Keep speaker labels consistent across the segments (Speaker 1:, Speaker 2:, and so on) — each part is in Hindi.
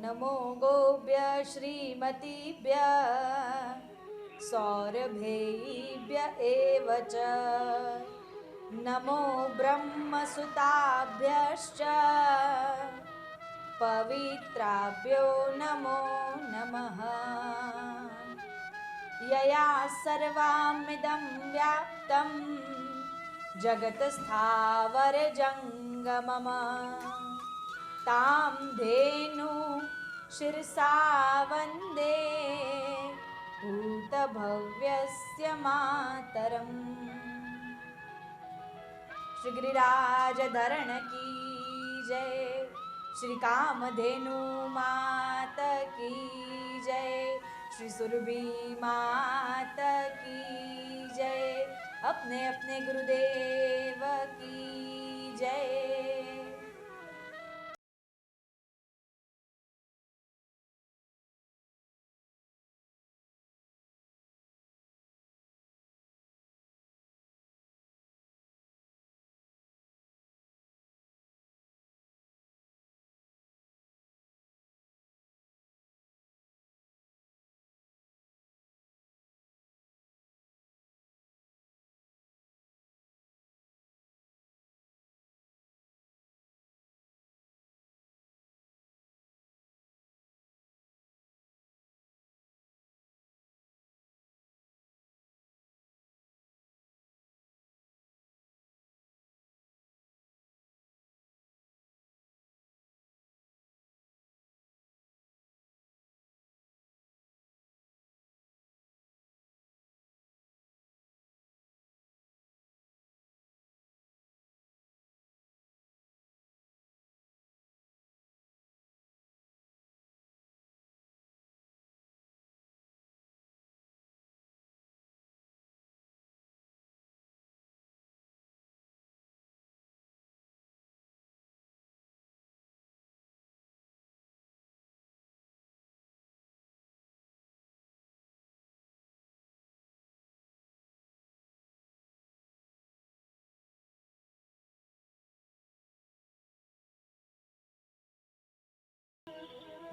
Speaker 1: नमो गोभ्य श्रीमतीभ्य सौरभेभ्य एव च नमो ब्रह्मसुताभ्यश्च पवित्राभ्यो नमो नमः। यया सर्वमिदं व्याप्तं जगत्स्थावरजङ्गमम् तां धेनु शिरसा वन्दे भूतभव्यस्य मातरम्। श्री गिरिराज धरण की जय, श्री कामधेनु मात की जय, श्री सुरभि मात की जय, अपने अपने गुरुदेव की जय।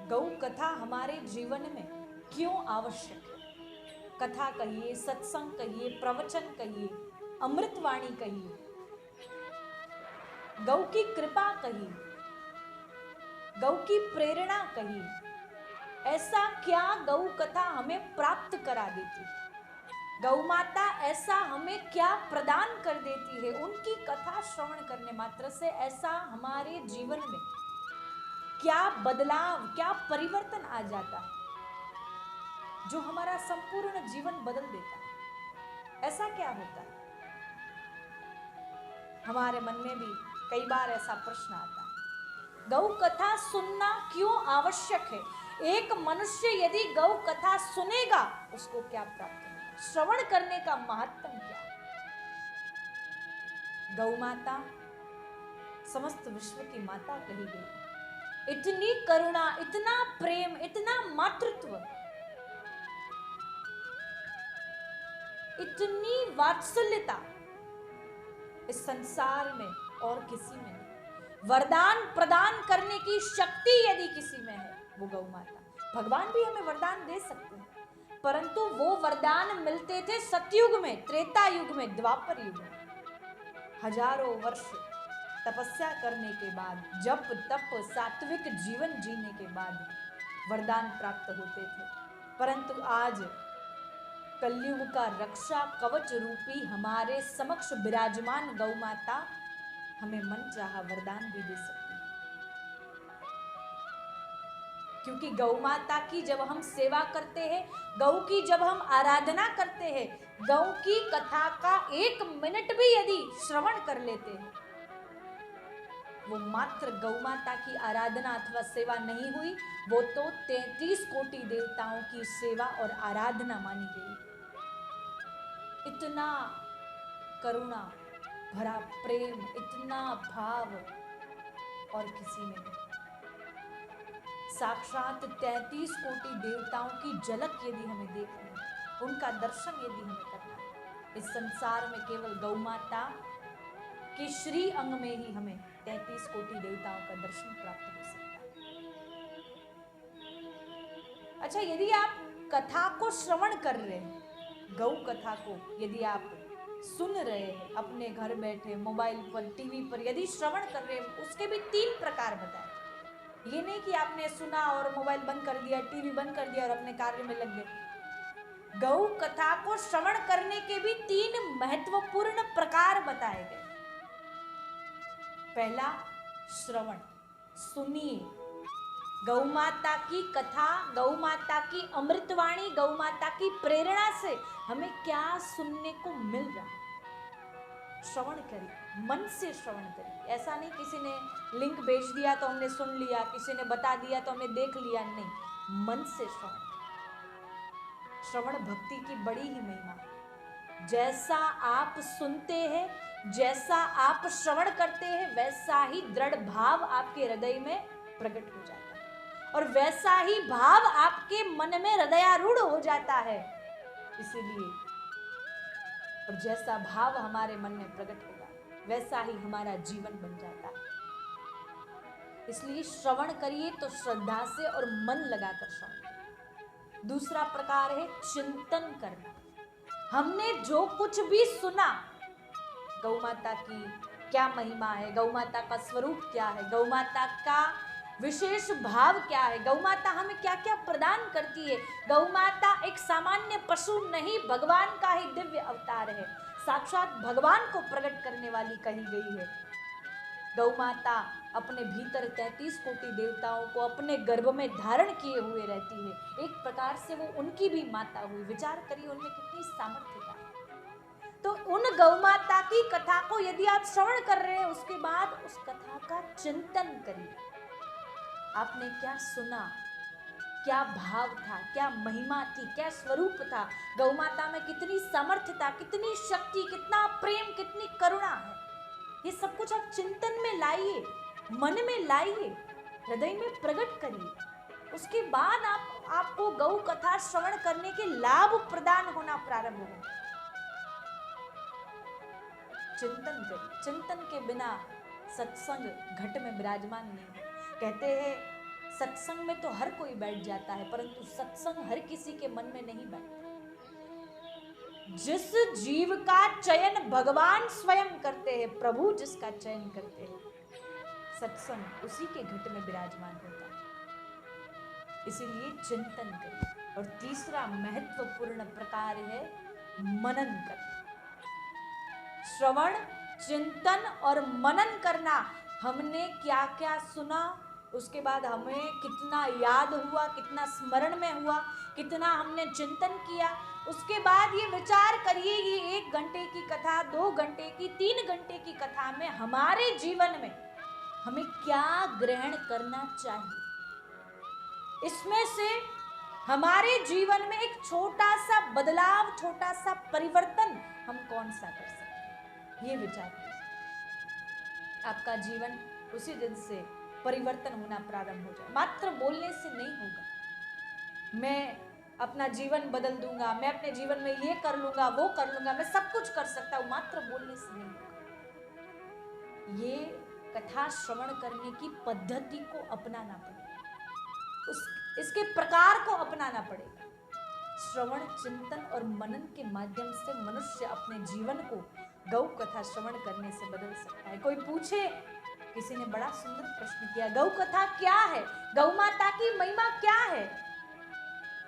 Speaker 1: गौ कथा हमारे जीवन में क्यों आवश्यक है? कथा कहिए, सत्संग कहिए, प्रवचन कहिए, अमृतवाणी कहिए, गौ की कृपा कहिए, गौ की प्रेरणा कहिए, ऐसा क्या गौ कथा हमें प्राप्त करा देती है? गौ माता ऐसा हमें क्या प्रदान कर देती है? उनकी कथा श्रवण करने मात्र से ऐसा हमारे जीवन में क्या बदलाव, क्या परिवर्तन आ जाता है जो हमारा संपूर्ण जीवन बदल देता है? ऐसा क्या होता है? हमारे मन में भी कई बार ऐसा प्रश्न आता है, गौ कथा सुनना क्यों आवश्यक है? एक मनुष्य यदि गौ कथा सुनेगा उसको क्या प्राप्त होगा? श्रवण करने का महत्व क्या है? गौ माता समस्त विश्व की माता कही गई। इतनी करुणा, इतना प्रेम, इतना मातृत्व, इतनी वात्सल्यता इस संसार में और किसी में नहीं। वरदान प्रदान करने की शक्ति यदि किसी में है वो गौ माता। भगवान भी हमें वरदान दे सकते हैं, परंतु वो वरदान मिलते थे सतयुग में, त्रेता युग में, द्वापर युग में। हजारों वर्ष तपस्या करने के बाद, जप तप सात्विक जीवन जीने के बाद वरदान प्राप्त होते थे। परंतु आज कलयुग का रक्षा कवच रूपी हमारे समक्ष विराजमान गौ माता हमें मन चाहा वरदान भी दे सकती है। क्योंकि गौ माता की जब हम सेवा करते हैं, गौ की जब हम आराधना करते हैं, गौ की कथा का 1 मिनट भी यदि श्रवण कर लेते हैं, वो मात्र गौ माता की आराधना अथवा सेवा नहीं हुई, वो तो 33 कोटि देवताओं की सेवा और आराधना मानी गई। इतना करुणा भरा प्रेम, इतना भाव और किसी में नहीं। साक्षात 33 कोटि देवताओं की झलक यदि हमें देखनी है, उनका दर्शन यदि हमें करना है, इस संसार में केवल गौ माता के श्री अंग में ही हमें 33 कोटि देवताओं का दर्शन प्राप्त हो सकता है। अच्छा, यदि आप कथा को श्रवण कर रहे हैं, गौ कथा को यदि आप सुन रहे हैं अपने घर बैठे मोबाइल पर, टीवी पर यदि श्रवण कर रहे हैं, उसके भी 3 प्रकार बताए। ये नहीं कि आपने सुना और मोबाइल बंद कर दिया, टीवी बंद कर दिया और अपने कार्य में लग गए। गौ कथा को श्रवण करने के भी 3 महत्वपूर्ण प्रकार बताए गए। पहला, श्रवण, सुनिए गौ माता की कथा, गौ माता की अमृतवाणी, गौ माता की प्रेरणा से हमें क्या सुनने को मिल रहा है। श्रवण करिए, मन से श्रवण करिए। ऐसा नहीं किसी ने लिंक भेज दिया तो हमने सुन लिया, किसी ने बता दिया तो हमने देख लिया, नहीं, मन से श्रवण। श्रवण भक्ति की बड़ी ही महिमा। जैसा आप सुनते हैं, जैसा आप श्रवण करते हैं, वैसा ही दृढ़ भाव आपके हृदय में प्रकट हो जाता है और वैसा ही भाव आपके मन में हृदयारूढ़ हो जाता है। इसीलिए, और जैसा भाव हमारे मन में प्रकट होगा वैसा ही हमारा जीवन बन जाता है। इसलिए श्रवण करिए तो श्रद्धा से और मन लगाकर श्रवण करिए। दूसरा प्रकार है चिंतन करना। हमने जो कुछ भी सुना, गौ माता की क्या महिमा है, गौ माता का स्वरूप क्या है, गौ माता का विशेष भाव क्या है, गौ माता हमें क्या क्या प्रदान करती है। गौ माता एक सामान्य पशु नहीं, भगवान का ही दिव्य अवतार है, साक्षात भगवान को प्रकट करने वाली कही गई है। गौ माता अपने भीतर 33 कोटि देवताओं को अपने गर्भ में धारण किए हुए रहती है। एक प्रकार से वो उनकी भी माता हुई। विचार करिए उनमें कितनी सामर्थ्यता है। तो उन गौ माता की कथा को यदि आप श्रवण कर रहे हैं, उसके बाद उस कथा का चिंतन करिए। आपने क्या सुना, क्या भाव था, क्या महिमा थी, क्या स्वरूप था, गौ माता में कितनी सामर्थ्यता, कितनी शक्ति, कितना प्रेम, कितनी करुणा है। ये सब कुछ आप चिंतन में लाइए, मन में लाइए, हृदय में प्रकट करिए। उसके बाद आपको गौ कथा श्रवण करने के लाभ प्रदान होना प्रारंभ होगा। चिंतन करिए। चिंतन के बिना सत्संग घट में विराजमान नहीं है। कहते हैं सत्संग में तो हर कोई बैठ जाता है, परंतु सत्संग हर किसी के मन में नहीं बैठता। जिस जीव का चयन भगवान स्वयं करते हैं, प्रभु जिसका चयन करते हैं, सत्संग उसी के घट में विराजमान होता है। इसीलिए चिंतन करें। और तीसरा महत्वपूर्ण प्रकार है मनन करना। श्रवण, चिंतन और मनन करना। हमने क्या क्या सुना, उसके बाद हमें कितना याद हुआ, कितना स्मरण में हुआ, कितना हमने चिंतन किया। उसके बाद ये विचार करिए, ये 1 घंटे की कथा, 2 घंटे की, 3 घंटे की कथा में हमारे जीवन में हमें क्या ग्रहण करना चाहिए। इसमें से हमारे जीवन में एक छोटा सा बदलाव, छोटा सा परिवर्तन हम कौन सा कर सकते हैं, ये विचार कीजिए। आपका जीवन उसी दिन से परिवर्तन होना प्रारंभ हो जाए। मात्र बोलने से नहीं होगा। मैं अपना जीवन बदल दूंगा, मैं अपने जीवन में ये कर लूंगा, वो कर लूंगा, मैं सब कुछ कर सकता हूं, मात्र बोलने से नहीं होगा। ये कथा श्रवण करने की पद्धति को अपनाना पड़ेगा, इसके प्रकार को अपनाना पड़ेगा। श्रवण, चिंतन और मनन के माध्यम से मनुष्य अपने जीवन को गौ कथा श्रवण करने से बदल सकता है। कोई पूछे, किसी ने बड़ा सुंदर प्रश्न किया, गौ कथा क्या है, गौ माता की महिमा क्या है।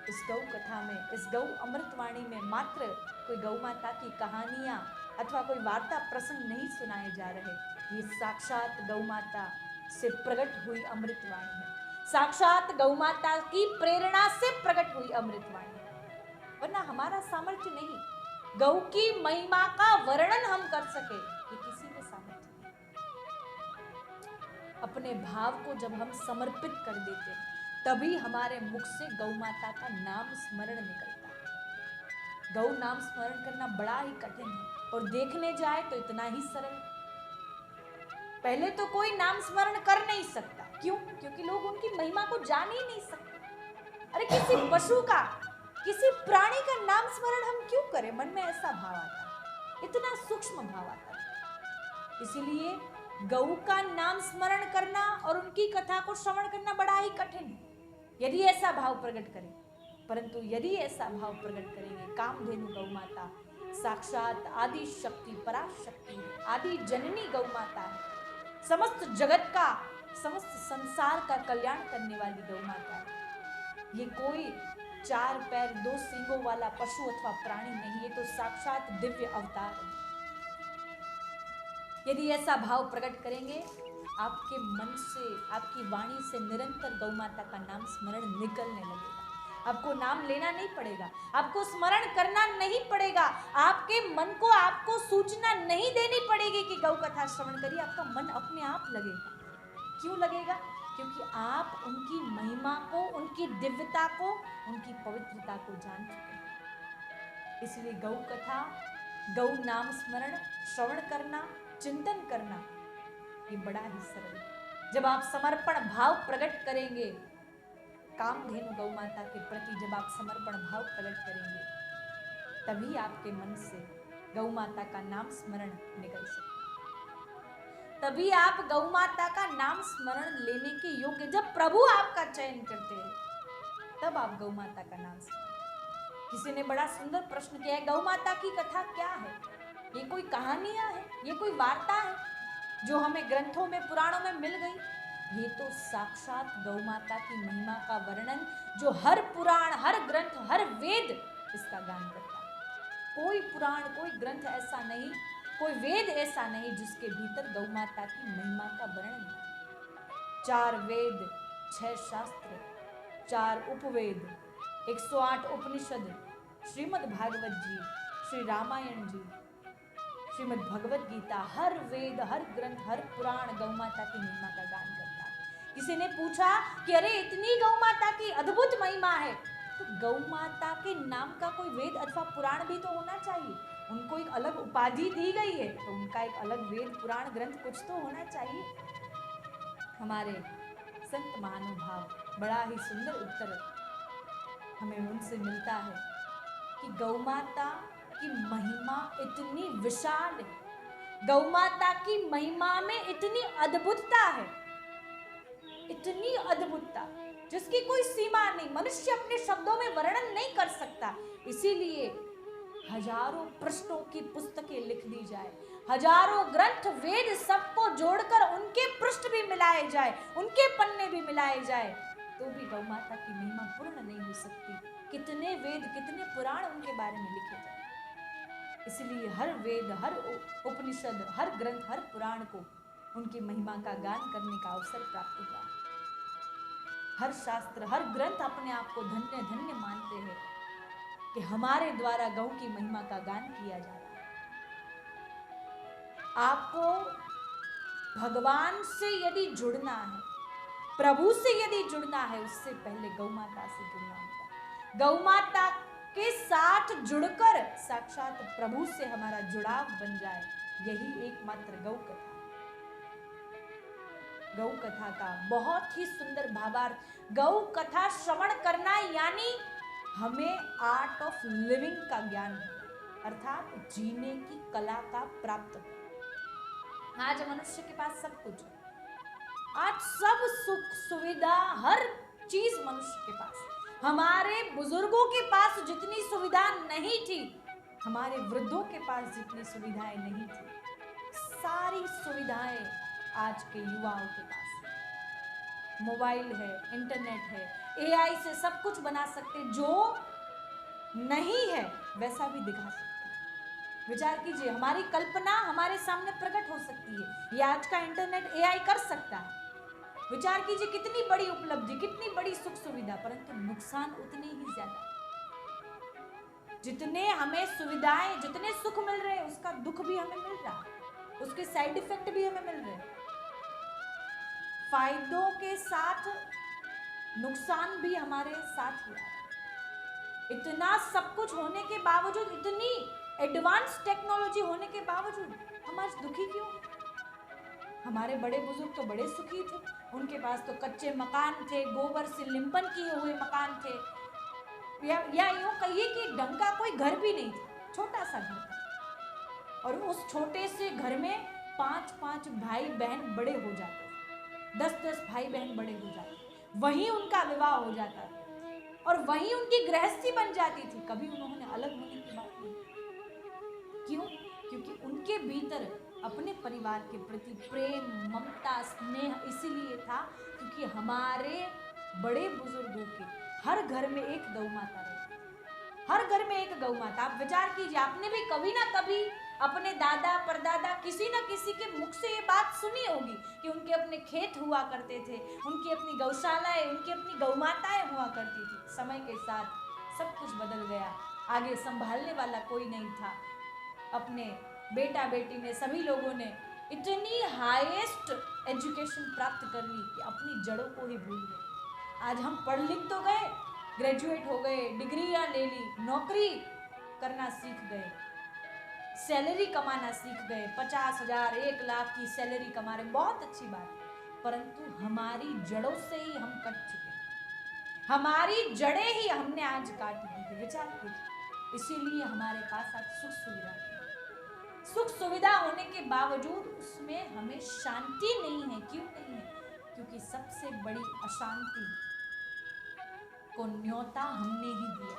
Speaker 1: इस गौ कथा में, इस गौ अमृतवाणी में मात्र कोई गौ माता की कहानियां अथवा कोई वार्ता प्रसंग नहीं सुनाए जा रहे। ये साक्षात गौ माता से प्रकट हुई अमृतवाणी है, साक्षात गौ माता की प्रेरणा से प्रकट हुई अमृतवाणी है। वरना हमारा सामर्थ्य नहीं, गौ की महिमा का वर्णन हम कर सके, ये किसी में सामर्थ्य नहीं। अपने भाव को जब हम समर्पित कर देते हैं, तभी हमारे मुख से गौ माता का नाम स्मरण निकलता है। गौ नाम स्मरण करना बड़ा ही कठिन है और देखने जाए तो इतना ही सरल। पहले तो कोई नाम स्मरण कर नहीं सकता, क्यों? क्योंकि लोग उनकी महिमा को जान ही नहीं सकते। अरे किसी पशु का, किसी प्राणी का नाम स्मरण हम क्यों करें? मन में ऐसा भाव आता है, इतना सूक्ष्म भाव आता है। इसीलिए गौ का नाम स्मरण करना और उनकी कथा को श्रवण करना बड़ा ही कठिन है। यदि ऐसा भाव प्रकट करें, परंतु यदि ऐसा भाव प्रकट करेंगे, कामधेनु गौ माता साक्षात आदि शक्ति, पराशक्ति है, आदि जननी गौ माता है, समस्त जगत का, समस्त संसार का कल्याण करने वाली गौ माता है। ये कोई 4 पैर 2 सींगों वाला पशु अथवा प्राणी नहीं, ये तो साक्षात दिव्य अवतार है। यदि ऐसा भाव प्रकट करेंगे, आपके मन से, आपकी वाणी से निरंतर गौ माता का नाम स्मरण निकलने लगेगा। आपको नाम लेना नहीं पड़ेगा, आपको स्मरण करना नहीं पड़ेगा, आपके मन को आपको सूचना नहीं देनी पड़ेगी कि गौ कथा श्रवण करिए, आपका मन अपने आप लगेगा। क्यों लगेगा? क्योंकि आप उनकी महिमा को, उनकी दिव्यता को, उनकी पवित्रता को जान चुके हैं। इसलिए गौ कथा, गौ नाम स्मरण, श्रवण करना, चिंतन करना, ये बड़ा ही सरल है। जब आप समर्पण भाव प्रकट करेंगे, कामधेनु गौ माता के प्रति जब आप समर्पण भाव प्रकट करेंगे, तभी आपके मन से गौ माता का नाम स्मरण निकल सकता है। तभी आप गौ माता का नाम स्मरण लेने के योग्य, जब प्रभु आपका चयन करते हैं, तब आप गौ माता का नाम स्मरण। किसी ने बड़ा सुंदर प्रश्न किया है, गौ माता की कथा क्या है? ये कोई कहानियां है? ये कोई वार्ता है जो हमें ग्रंथों में, पुराणों में मिल गई? ये तो साक्षात गौ माता की महिमा का वर्णन, जो हर पुराण, हर ग्रंथ, हर वेद इसका गान करता है। कोई पुराण, कोई ग्रंथ ऐसा नहीं, कोई वेद ऐसा नहीं जिसके भीतर गौ माता की महिमा का वर्णन है। 4 वेद, 6 शास्त्र, 4 उपवेद, 108 उपनिषद, श्रीमद् भागवत जी, श्री रामायण जी, श्रीमद् भगवत गीता, हर वेद, हर ग्रंथ, हर पुराण गौ माता की महिमा का गान करता है। किसी ने पूछा कि अरे इतनी गौ माता की अद्भुत महिमा है, तो गौ माता के नाम का कोई वेद अथवा पुराण भी तो होना चाहिए। उनको एक अलग उपाधि दी गई है, तो उनका एक अलग वेद, पुराण, ग्रंथ कुछ तो होना चाहिए। हमारे संत महानुभाव बड़ा ही सुंदर उत्तर हमें उनसे मिलता है कि गौ माता की महिमा इतनी विशाल है, गौ माता की महिमा में इतनी अद्भुतता है, इतनी अद्भुतता जिसकी कोई सीमा नहीं, मनुष्य अपने शब्दों में वर्णन नहीं कर सकता। इसीलिए हजारों पृष्ठों की पुस्तकें लिख दी जाए, हजारों ग्रंथ, वेद सबको जोड़कर उनके पृष्ठ भी मिलाए जाए, उनके पन्ने भी मिलाए जाए, तो भी गौ माता की महिमा पूर्ण नहीं हो सकती। कितने वेद, कितने पुराण उनके बारे में लिखे जाए। इसलिए हर वेद, हर उपनिषद, हर ग्रंथ, हर पुराण को उनकी महिमा का गान करने का अवसर प्राप्त हुआ। हर शास्त्र, हर ग्रंथ अपने आप को धन्य धन्य मानते हैं कि हमारे द्वारा गौ की महिमा का गान किया जा रहा है। आपको भगवान से यदि जुड़ना है, प्रभु से यदि जुड़ना है, उससे पहले गौ माता से जुड़ना होगा। गौ माता के साथ जुड़कर साक्षात प्रभु से हमारा जुड़ाव बन जाए, यही एकमात्र गौ कथा। गौ कथा का बहुत ही सुंदर भावार्थ, गौ कथा श्रवण करना यानी हमें आर्ट ऑफ लिविंग का ज्ञान है, अर्थात जीने की कला का प्राप्त हो। आज मनुष्य के पास सब कुछ है, आज सब सुख सुविधा, हर चीज मनुष्य के पास। हमारे बुजुर्गों के पास जितनी सुविधा नहीं थी, हमारे वृद्धों के पास जितनी सुविधाएं नहीं थी, सारी सुविधाएं आज के युवाओं के पास है। मोबाइल है, इंटरनेट है, एआई से सब कुछ बना सकते, जो नहीं है वैसा भी दिखा सकते। विचार कीजिए, हमारी कल्पना हमारे सामने प्रकट हो सकती है, ये आज का इंटरनेट, एआई कर सकता है। विचार कीजिए कितनी बड़ी उपलब्धि, कितनी बड़ी सुख सुविधा, परंतु नुकसान उतने ही ज्यादा। जितने हमें सुविधाएं, जितने सुख मिल रहे हैं, उसका दुख भी हमें मिल रहा है, उसके साइड इफेक्ट भी हमें मिल रहे हैं। फायदों के साथ नुकसान भी हमारे साथ ही आ रहा है। इतना सब कुछ होने के बावजूद, इतनी एडवांस टेक्नोलॉजी होने के बावजूद हम आज दुखी क्यों? हमारे बड़े बुजुर्ग तो बड़े सुखी थे, उनके पास तो कच्चे मकान थे, गोबर से लिंपन किए हुए मकान थे, या यूं कहिए कि ढंग का कोई घर भी नहीं था, छोटा सा घर था। और उस छोटे से घर में 5-5 भाई बहन बड़े हो जाते, 10-10 भाई बहन बड़े हो जाते, वहीं उनका विवाह हो जाता था। और वहीं उनकी गृहस्थी बन जाती थी। कभी उन्होंने अलग होने की बात नहीं। क्यों? क्योंकि उनके भीतर अपने परिवार के प्रति प्रेम, ममता, स्नेह इसीलिए था क्योंकि हमारे बड़े बुजुर्गों के हर घर में एक गौ माता रहती थी। हर घर में एक गौ माता। आप विचार कीजिए, आपने भी कभी ना कभी अपने दादा परदादा किसी न किसी के मुख से ये बात सुनी होगी कि उनके अपने खेत हुआ करते थे, उनकी अपनी गौशालाएं, उनकी अपनी गौ माताएं हुआ करती थी। समय के साथ सब कुछ बदल गया, आगे संभालने वाला कोई नहीं था। अपने बेटा बेटी में सभी लोगों ने इतनी हाईएस्ट एजुकेशन प्राप्त कर ली कि अपनी जड़ों को ही भूल गए। आज हम पढ़ लिख तो गए, ग्रेजुएट हो गए, डिग्रियां ले ली, नौकरी करना सीख गए, सैलरी कमाना सीख गए, 50,000 1 लाख की सैलरी कमा रहे, बहुत अच्छी बात है। परंतु हमारी जड़ों से ही हम कट चुके, हमारी जड़ें ही हमने आज काट दी है। विचार कीजिए, इसीलिए हमारे पास आज सुख सुविधा है। सुख सुविधा होने के बावजूद उसमें हमें शांति नहीं है। क्यों नहीं है? क्योंकि सबसे बड़ी अशांति को न्योता हमने ही दिया।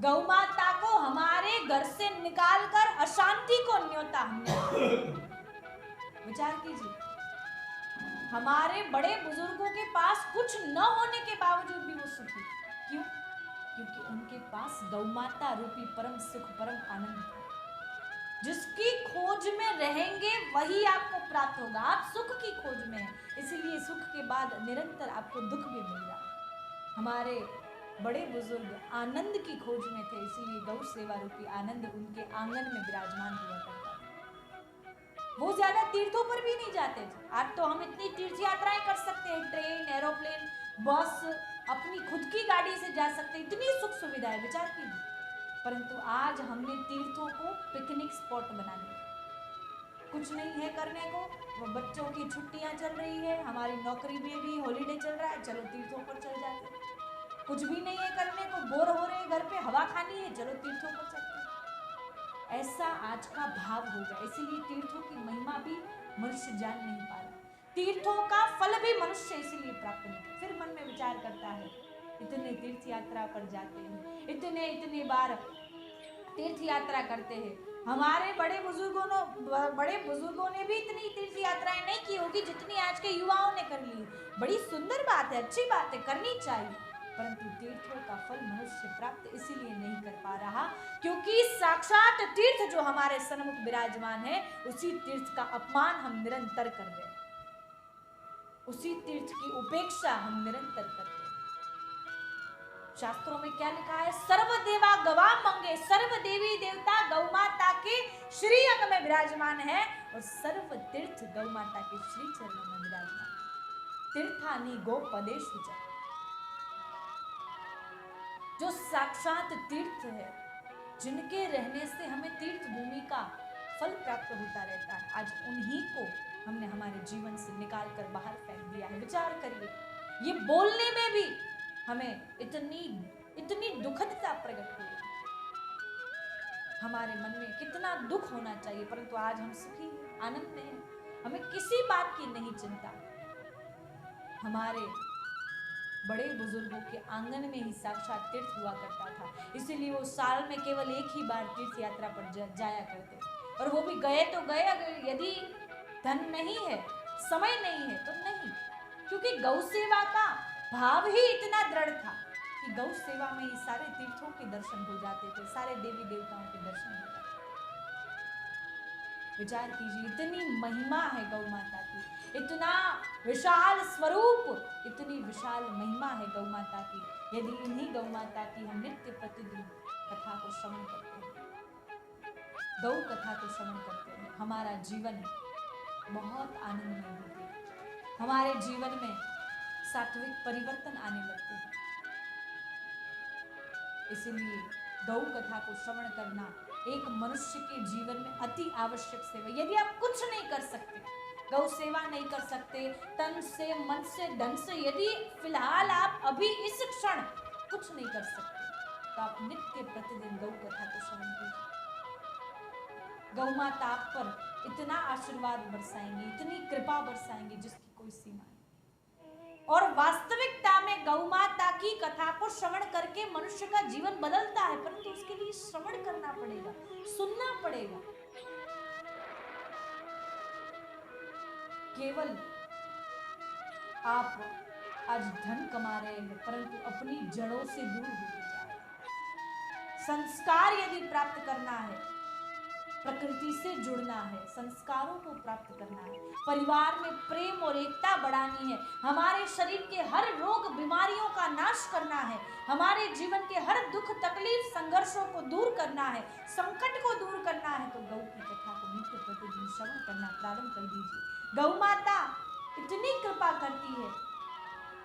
Speaker 1: गौ माता को हमारे घर से निकालकर अशांति को न्योता हमने दिया। विचार कीजिए, हमारे बड़े बुजुर्गों के पास कुछ न होने के बावजूद भी वो सुखी। क्यों? क्योंकि उनके पास गौ माता रूपी परम सुख, परम आनंद है। जिसकी खोज में रहेंगे वही आपको प्राप्त होगा। आप सुख की खोज में हैं, इसीलिए सुख के बाद निरंतर आपको दुख भी मिल रहा है। हमारे बड़े बुजुर्ग आनंद की खोज में थे, इसीलिए गौ सेवा रूपी आनंद उनके आंगन में विराजमान हुआ करता था। वो ज्यादा तीर्थों पर भी नहीं जाते थे। आज तो हम इतनी तीर्थ यात्राएं कर सकते हैं, ट्रेन, एरोप्लेन, बस, अपनी खुद की गाड़ी से जा सकते हैं, इतनी सुख सुविधा है। विचार कीजिए, परंतु आज हमने तीर्थों को पिकनिक स्पॉट बना लिया। कुछ नहीं है करने को, वो बच्चों की छुट्टियां चल रही है, हमारी नौकरी में भी हॉलीडे चल रहा है, चलो तीर्थों पर चल जाते हैं। कुछ भी नहीं है करने को, बोर हो रहे हैं घर पे, हवा खानी है, चलो तीर्थों पर चलते हैं। ऐसा आज का भाव होगा। इसीलिए तीर्थों की महिमा भी मनुष्य जान नहीं पा रहा, तीर्थों का फल भी मनुष्य इसीलिए प्राप्त नहीं। फिर मन में विचार करता है, इतने तीर्थ यात्रा पर जाते हैं, इतने बार तीर्थ यात्रा करते हैं। हमारे बड़े बुजुर्गों ने भी इतनी तीर्थ यात्राएं नहीं की होगी जितनी आज के युवाओं ने कर ली। बड़ी सुंदर बात है, अच्छी बात है, करनी चाहिए, परंतु तीर्थों का फल मनुष्य प्राप्त इसीलिए नहीं कर पा रहा क्योंकि साक्षात तीर्थ जो हमारे सन्मुख विराजमान है, उसी तीर्थ का अपमान हम निरंतर कर रहे हैं, उसी तीर्थ की उपेक्षा हम निरंतर कर रहे हैं। शास्त्रों में क्या लिखा है? सर्व देवा गवा मंगे, सर्व देवी देवता गौ माता के श्री अंग में विराजमान है और सर्व तीर्थ गौ माता के श्री चरणों में विराजमान है। तीर्थानि गोपदेषु च, जो साक्षात तीर्थ है, जिनके रहने से हमें तीर्थ भूमि का फल प्राप्त होता रहता है, आज उन्हीं को हमने हमारे जीवन से निकाल कर बाहर फेंक दिया है। विचार करिए, ये बोलने में भी हमें इतनी दुखदता प्रकट हुई, हमारे मन में कितना दुख होना चाहिए, परंतु आज हम सुखी हैं, आनंद में हैं, हमें किसी बात की नहीं चिंता। हमारे बड़े बुजुर्गों के आंगन में ही साक्षात तीर्थ हुआ करता था, इसीलिए वो साल में केवल एक ही बार तीर्थ यात्रा पर जाया करते, और वो भी गए तो गए, यदि धन नहीं है, समय नहीं है तो नहीं, क्योंकि गौ सेवा का भाव ही इतना दृढ़ था कि गौ सेवा में ही सारे तीर्थों के दर्शन हो जाते थे, सारे देवी देवताओं के दर्शन हो जाते थे। विचार कीजिए, इतनी महिमा है गौ माता की, इतना विशाल स्वरूप, इतनी विशाल महिमा है गौ माता की। यदि इन्हीं गौ माता की हम नित्य प्रतिदिन कथा को श्रवण करते हैं, गौ कथा को श्रवण करते हैं, हमारा जीवन बहुत आनंदमय होता है, हमारे जीवन में सात्विक परिवर्तन आने लगते हैं। इसलिए गौ कथा को श्रवण करना एक मनुष्य के जीवन में अति आवश्यक सेवा। यदि आप कुछ नहीं कर सकते, गौ सेवा नहीं कर सकते, तन से, मन से, धन से, यदि फिलहाल आप अभी इस क्षण कुछ नहीं कर सकते, तो आप नित्य प्रतिदिन गौ कथा को श्रवण कीजिए। गौ माता आप पर इतना आशीर्वाद बरसाएंगी, इतनी कृपा बरसाएंगी जिसकी कोई सीमा नहीं। और वास्तविकता में गौ माता की कथा को श्रवण करके मनुष्य का जीवन बदलता है, परंतु उसके लिए श्रवण करना पड़ेगा, सुनना पड़ेगा। केवल आप आज धन कमा रहे हैं परंतु अपनी जड़ों से दूर होते जा रहे हैं। संस्कार यदि प्राप्त करना है, प्रकृति से जुड़ना है, संस्कारों को प्राप्त करना है, परिवार में प्रेम और एकता बढ़ानी है, हमारे शरीर के हर रोग बीमारियों का नाश करना है, हमारे जीवन के हर दुख तकलीफ संघर्षों को दूर करना है, संकट को दूर करना है, तो गौ की कथा को नित्य प्रतिदिन श्रवण करना प्रारंभ कर दीजिए। गौ माता इतनी कृपा करती है,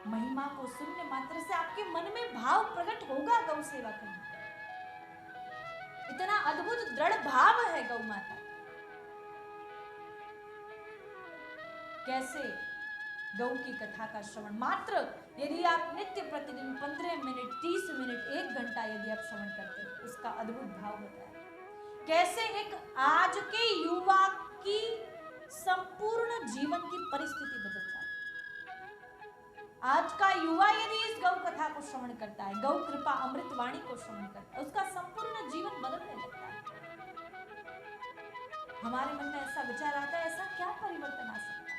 Speaker 1: महिमा को सुनने मात्र से आपके मन में भाव प्रकट होगा गौ सेवा करने का। इतना अद्भुत दृढ़ भाव है गौ माता। कैसे गौ की कथा का श्रवण मात्र यदि आप नित्य प्रतिदिन 15 मिनट 30 मिनट 1 घंटा यदि आप श्रवण करते हैं, उसका अद्भुत भाव होता है। कैसे एक आज के युवा की संपूर्ण जीवन की परिस्थिति बदल जाती है। आज का युवा यदि इस गौ कथा को श्रवण करता है, गौ कृपा अमृत वाणी को श्रवण करता है, उसका संपूर्ण जीवन बदलने लगता है। हमारे मन में ऐसा विचार आता है, ऐसा क्या परिवर्तन आ सकता है?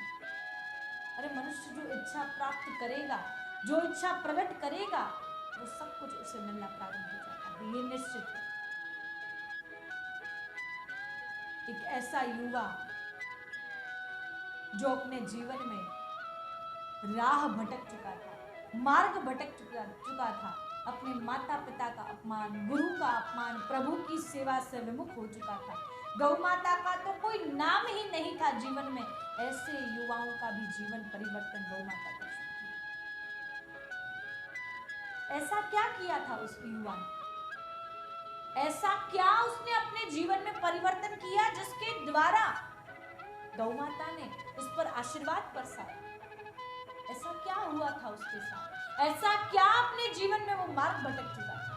Speaker 1: अरे मनुष्य जो इच्छा प्राप्त करेगा, जो इच्छा प्रकट करेगा, वो सब कुछ उसे मिलना प्रारंभ हो जाता है, ये निश्चित है। एक ऐसा युवा जो अपने जीवन में राह भटक चुका था, मार्ग भटक चुका था, अपने माता पिता का अपमान, गुरु का अपमान, प्रभु की सेवा से विमुख हो चुका था, गौ माता का तो कोई नाम ही नहीं था जीवन में, ऐसे युवाओं का भी जीवन परिवर्तन गौ माता कर सकती है। ऐसा क्या किया था उस युवा ने? ऐसा क्या उसने अपने जीवन में परिवर्तन किया जिसके द्वारा गौ माता ने उस पर आशीर्वाद बरसाया? ऐसा क्या हुआ था उसके साथ? ऐसा क्या अपने जीवन में वो मार्ग भटक चुका था?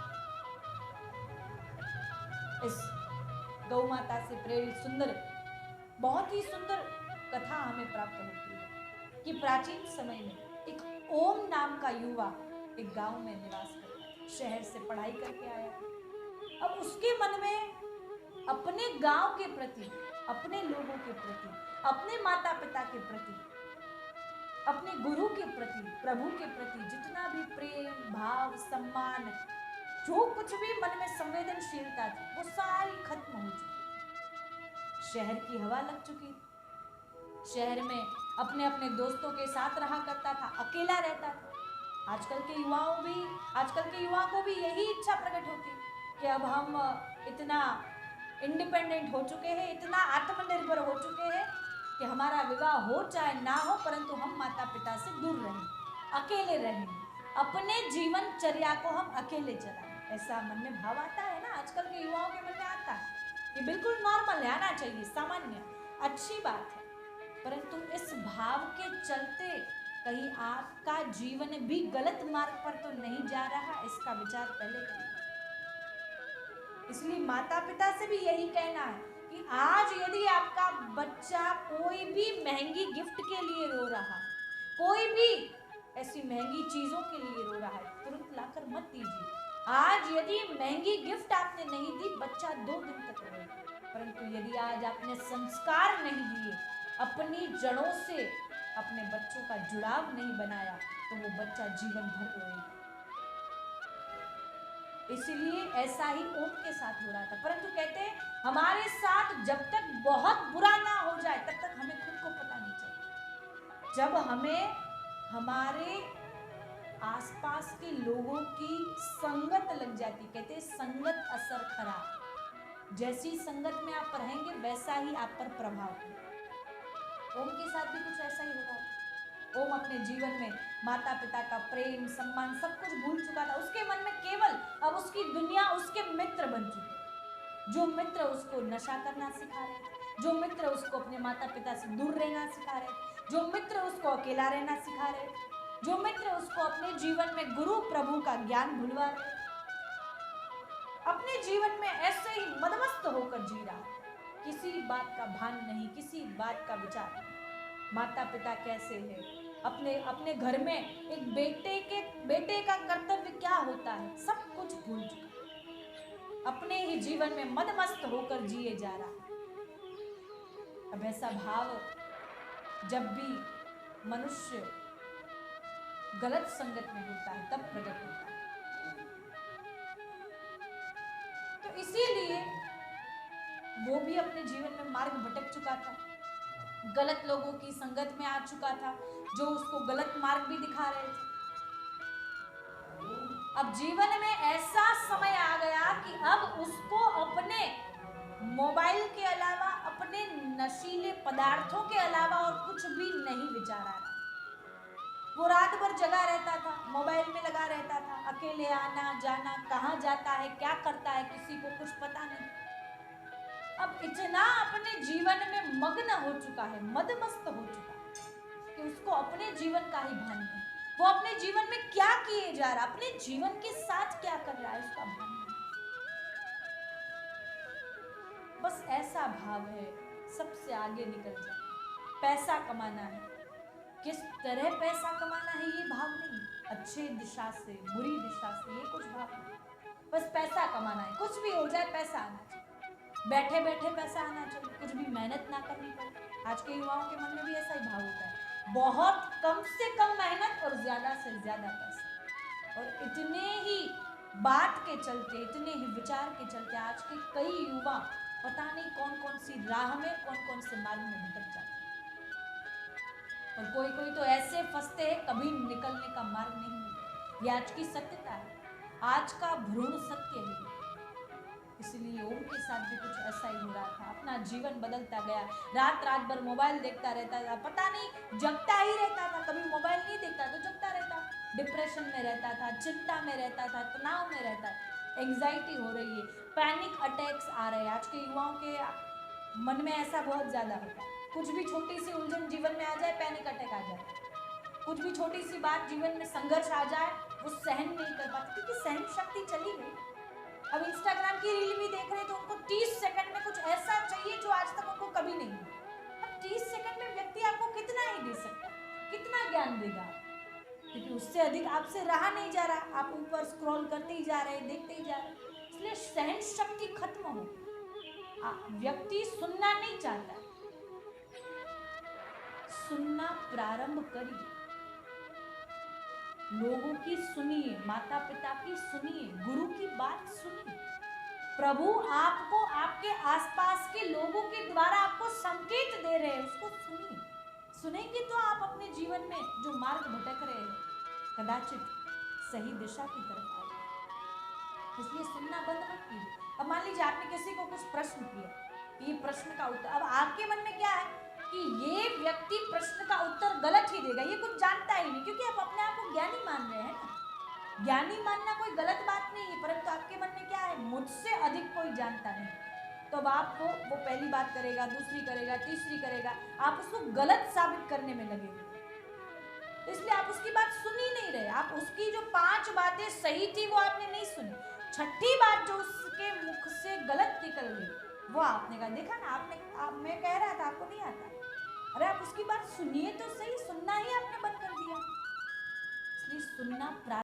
Speaker 1: इस गौ माता से प्रेरित सुंदर, बहुत ही सुंदर कथा हमें प्राप्त होती है कि प्राचीन समय में एक ओम नाम का युवा एक गांव में निवास करता था, शहर से पढ़ाई करके आया। अब उसके मन में अपने गांव के प्रति, अपने लोगों के प्रति, अपने माता पिता के प्रति, अपने गुरु के प्रति, प्रभु के प्रति जितना भी प्रेम भाव सम्मान, जो कुछ भी मन में संवेदनशीलता थी, वो सारी खत्म हो चुकी। शहर की हवा लग चुकी, शहर में अपने अपने दोस्तों के साथ रहा करता था, अकेला रहता था। आजकल के युवाओं को भी यही इच्छा प्रकट होती कि अब हम इतना इंडिपेंडेंट हो चुके हैं, इतना आत्मनिर्भर हो चुके हैं कि हमारा विवाह हो चाहे ना हो, परंतु हम माता पिता से दूर रहें, अकेले रहें, अपने जीवन चर्या को हम अकेले चलाएं। ऐसा मन में भाव आता है ना, आजकल के युवाओं के मन में आता है। ये बिल्कुल नॉर्मल है, आना चाहिए, सामान्य, अच्छी बात है। परंतु इस भाव के चलते कहीं आपका जीवन भी गलत मार्ग पर तो नहीं जा रहा, इसका विचार पहले करिए। इसलिए माता पिता से भी यही कहना है कि आज यदि आपका बच्चा कोई भी महंगी गिफ्ट के लिए रो रहा है, कोई भी ऐसी महंगी चीजों के लिए रो रहा है, तुरंत लाकर मत दीजिए। आज यदि महंगी गिफ्ट आपने नहीं दी, बच्चा 2 दिन तक रोएगा, परंतु यदि आज आपने संस्कार नहीं दिए, अपनी जड़ों से अपने बच्चों का जुड़ाव नहीं बनाया, तो वो बच्चा जीवन भर रोएगा। इसीलिए ऐसा ही ओम के साथ हो रहा था। परंतु कहते हैं हमारे साथ जब तक बहुत बुरा ना हो जाए तब तक हमें खुद को पता नहीं चलता। जब हमें हमारे आसपास के लोगों की संगत लग जाती, कहते हैं संगत असर खराब, जैसी संगत में आप रहेंगे वैसा ही आप पर प्रभाव होगा। ओम के साथ भी कुछ ऐसा ही होगा। ओम अपने जीवन में माता पिता का प्रेम सम्मान सब कुछ भूल चुका था। उसके मन में केवल अब उसकी दुनिया, उसके मित्र बन चुके, जो मित्र उसको नशा करना सिखा रहे थे, जो मित्र उसको अपने माता पिता से दूर रहना सिखा रहे थे, जो मित्र उसको अकेला रहना सिखा रहे थे, जो मित्र उसको अपने जीवन में गुरु प्रभु का ज्ञान भुलवा रहे, अपने जीवन में ऐसे ही मदमस्त होकर जी रहा, किसी बात का भान नहीं, किसी बात का विचार नहीं। माता पिता कैसे है, अपने अपने घर में एक बेटे का कर्तव्य क्या होता है, सब कुछ भूल चुका, अपने ही जीवन में मदमस्त होकर जिए जा रहा है। अब ऐसा भाव जब भी मनुष्य गलत संगत में होता है तब प्रकट होता है। तो इसीलिए वो भी अपने जीवन में मार्ग भटक चुका था, गलत लोगों की संगत में आ चुका था जो उसको गलत मार्ग भी दिखा रहे थे। अब जीवन में ऐसा समय आ गया कि अब उसको अपने मोबाइल के अलावा, अपने नशीले पदार्थों के अलावा और कुछ भी नहीं विचार आ रहा। वो रात भर जगा रहता था, मोबाइल में लगा रहता था, अकेले आना जाना, कहाँ जाता है क्या करता है किसी को कुछ पता नहीं। अब इतना अपने जीवन में मग्न हो चुका है, मदमस्त हो चुका है कि उसको अपने जीवन का ही भान नहीं, वो अपने जीवन में क्या किए जा रहा, अपने जीवन के साथ क्या कर रहा है उसका भान नहीं। बस ऐसा भाव है सबसे आगे निकल जाए, पैसा कमाना है, किस तरह पैसा कमाना है ये भाव नहीं, अच्छे दिशा से बुरी दिशा से ये कुछ भाव नहीं, बस पैसा कमाना है, कुछ भी हो जाए पैसा आना चाहिए, बैठे बैठे पैसा आना चाहिए, कुछ भी मेहनत ना करनी पड़े। आज के युवाओं के मन में भी ऐसा ही भाव होता है, बहुत कम से कम मेहनत और ज्यादा से ज्यादा पैसा। और इतने ही बात के चलते, इतने ही विचार के चलते आज के कई युवा पता नहीं कौन कौन सी राह में, कौन कौन से मार्ग में भटक जाते हैं, और कोई कोई तो ऐसे फंसते हैं कभी निकलने का मार्ग नहीं मिलता। ये आज की सत्यता है, आज का भ्रूण सत्य है। इसलिए ओम के साथ भी कुछ ऐसा ही हो रहा था, अपना जीवन बदलता गया, रात रात भर मोबाइल देखता रहता था, पता नहीं जगता ही रहता था, कभी मोबाइल नहीं देखता तो जगता रहता, डिप्रेशन में रहता था, चिंता में रहता था, तनाव में रहता था, एंग्जाइटी हो रही है, पैनिक अटैक्स आ रहे हैं। आज के युवाओं के मन में ऐसा बहुत ज्यादा होता है, कुछ भी छोटी सी उलझन जीवन में आ जाए पैनिक अटैक आ जाए, कुछ भी छोटी सी बात जीवन में संघर्ष आ जाए वो सहन नहीं कर पाते, क्योंकि सहन शक्ति चली गई। अब इंस्टाग्राम की रील भी देख रहे तो उनको 30 सेकंड में कुछ ऐसा चाहिए जो आज तक उनको कभी नहीं मिला। अब 30 सेकंड में व्यक्ति आपको कितना ही दे सकता है, कितना ज्ञान देगा, क्योंकि उससे अधिक आपसे रहा नहीं जा रहा, आप ऊपर स्क्रॉल करते ही जा रहे हैं, देखते ही जा रहे हैं, इसलिए सहन शक्ति खत्म हो, व्यक्ति सुनना नहीं चाहता, सुनना प्रारंभ करिए, लोगों की सुनिए, माता पिता की सुनिए, गुरु की बात सुनिए, प्रभु आपको आपके आसपास के लोगों के द्वारा आपको संकेत दे रहे हैं, उसको सुनिए, सुनेंगे तो आप अपने जीवन में जो मार्ग भटक रहे हैं कदाचित सही दिशा की तरफ आए, इसलिए सुनना बंद मत कीजिए। अब मान लीजिए आपने किसी को कुछ प्रश्न किया, ये प्रश्न का उत्तर, अब आपके मन में क्या है कि ये व्यक्ति प्रश्न का उत्तर गलत ही देगा, ये कुछ जानता ही नहीं, क्योंकि आप अपने आप को ज्ञानी मान रहे हैं ना, ज्ञानी मानना कोई गलत बात नहीं है, परंतु आपके मन में क्या है, मुझसे अधिक कोई जानता नहीं, तो अब आपको वो पहली बात करेगा, दूसरी करेगा, तीसरी करेगा, आप उसको गलत साबित करने में लगे हुए, इसलिए आप उसकी बात सुन ही नहीं रहे, आप उसकी जो 5 बातें सही थी वो आपने नहीं सुनी, छठी बात जो उसके मुख से गलत निकल गई वो आपने कहा, देखा ना आपने मैं कह रहा था आपको नहीं आता, अरे आप उसकी बात सुनिए तो सही, सुनना ही आपने बंद कर दिया। इसलिए सुनना प्रारंभ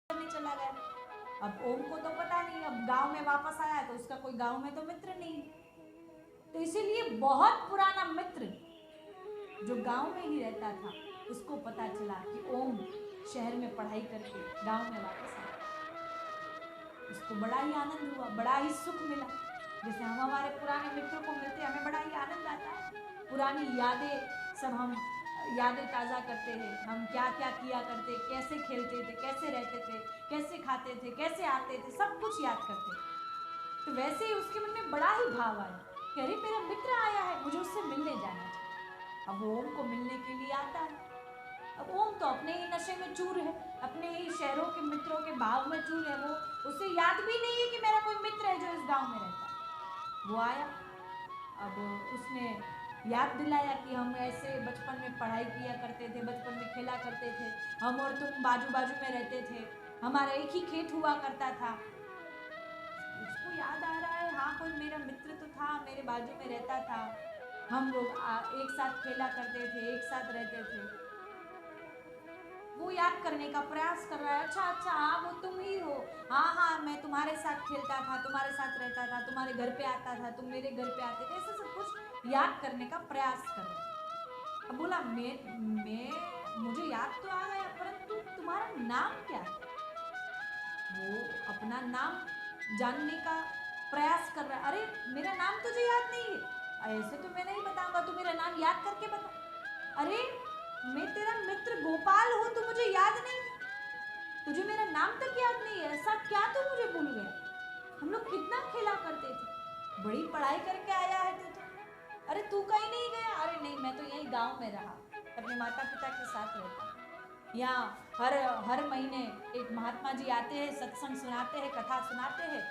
Speaker 1: करने चला गया, अब ओम को तो पता नहीं, अब गांव में वापस आया तो उसका कोई गांव में तो मित्र नहीं, तो इसीलिए बहुत पुराना मित्र जो गांव में ही रहता था उसको पता चला कि ओम शहर में पढ़ाई करके गांव में वापस आया। उसको बड़ा ही आनंद हुआ, बड़ा ही सुख मिला। जैसे हम हमारे पुराने मित्रों को मिलते हमें बड़ा ही आनंद आता है, पुरानी यादें सब हम यादें ताज़ा करते हैं, हम क्या क्या किया करते, कैसे खेलते थे, कैसे रहते थे, कैसे खाते थे, कैसे आते थे, सब कुछ याद करते थे। तो वैसे ही उसके मन में बड़ा ही भाव आया कि अरे मेरा मित्र आया है, मुझे उससे मिलने जाना चाहिए। अब ओम को मिलने के लिए आता है। अब ओम तो अपने ही नशे में चूर है, अपने ही शहरों के मित्रों के भाव में चूर है, वो उसे याद भी नहीं है कि मेरा कोई मित्र है जो इस गांव में रहता है। वो आया, अब उसने याद दिलाया कि हम ऐसे बचपन में पढ़ाई किया करते थे, बचपन में खेला करते थे, हम और तुम बाजू बाजू में रहते थे, हमारा एक ही खेत हुआ करता था। उसको याद आ रहा है, हाँ कोई मेरा मित्र तो था, मेरे बाजू में रहता था, हम लोग एक साथ खेला करते थे, एक साथ रहते थे। वो याद करने का प्रयास कर रहा है, अच्छा अच्छा हाँ वो तुम ही हो, हाँ हाँ मैं तुम्हारे साथ खेलता था, तुम्हारे साथ रहता था, तुम्हारे घर पे आता था, तुम मेरे घर पे आते थे, ऐसा सब कुछ याद करने का प्रयास कर रहा है। अब बोला मैं मुझे याद तो आ गया, परंतु तुम्हारा नाम क्या है? वो अपना नाम जानने का प्रयास कर रहा है। अरे मेरा नाम तुझे याद नहीं है? ऐसे तो मैं नहीं बताऊंगा, तू मेरा नाम याद करके बता। अरे मैं तेरा मित्र गोपाल हूँ, तू मुझे याद नहीं है? तुझे मेरा नाम तक याद नहीं है? ऐसा क्या तू मुझे भूल गया? हम लोग कितना खेला करते थे, बड़ी पढ़ाई करके आया है तू तो। अरे तू कहीं नहीं गया? अरे नहीं मैं तो यही गांव में रहा, अपने माता पिता के साथ रहता। यहाँ हर महीने एक महात्मा जी आते हैं, सत्संग सुनाते हैं, कथा सुनाते हैं,